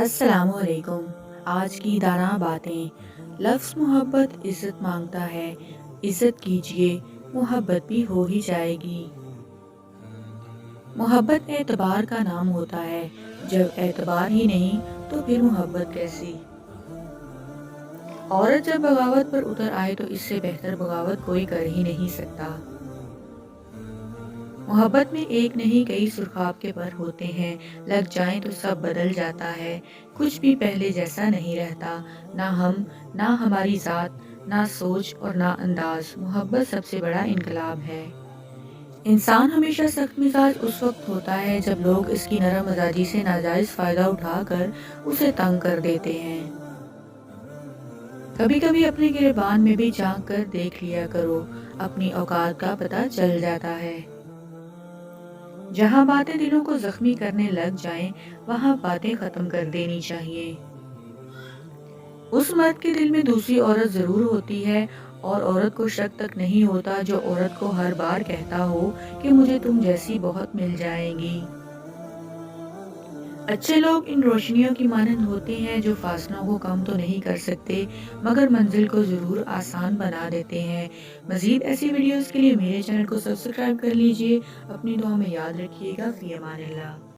السلام علیکم۔ آج کی دانا باتیں۔ لفظ محبت عزت مانگتا ہے، عزت کیجئے محبت بھی ہو ہی جائے گی۔ محبت اعتبار کا نام ہوتا ہے، جب اعتبار ہی نہیں تو پھر محبت کیسی؟ عورت جب بغاوت پر اتر آئے تو اس سے بہتر بغاوت کوئی کر ہی نہیں سکتا۔ محبت میں ایک نہیں کئی سرخاب کے پر ہوتے ہیں، لگ جائیں تو سب بدل جاتا ہے، کچھ بھی پہلے جیسا نہیں رہتا، نہ ہم، نہ ہماری ذات، نہ سوچ اور نہ انداز۔ محبت سب سے بڑا انقلاب ہے۔ انسان ہمیشہ سخت مزاج اس وقت ہوتا ہے جب لوگ اس کی نرم مزاجی سے ناجائز فائدہ اٹھا کر اسے تنگ کر دیتے ہیں۔ کبھی کبھی اپنے گریبان میں بھی جھانک کر دیکھ لیا کرو، اپنی اوقات کا پتہ چل جاتا ہے۔ جہاں باتیں دلوں کو زخمی کرنے لگ جائیں، وہاں باتیں ختم کر دینی چاہیے۔ اس مرد کے دل میں دوسری عورت ضرور ہوتی ہے، اور عورت کو شک تک نہیں ہوتا جو عورت کو ہر بار کہتا ہو کہ مجھے تم جیسی بہت مل جائیں گی۔ اچھے لوگ ان روشنیوں کی مانند ہوتے ہیں جو فاصلوں کو کم تو نہیں کر سکتے مگر منزل کو ضرور آسان بنا دیتے ہیں۔ مزید ایسی ویڈیوز کے لیے میرے چینل کو سبسکرائب کر لیجئے۔ اپنی دعا میں یاد رکھیے گا۔ فی امان اللہ۔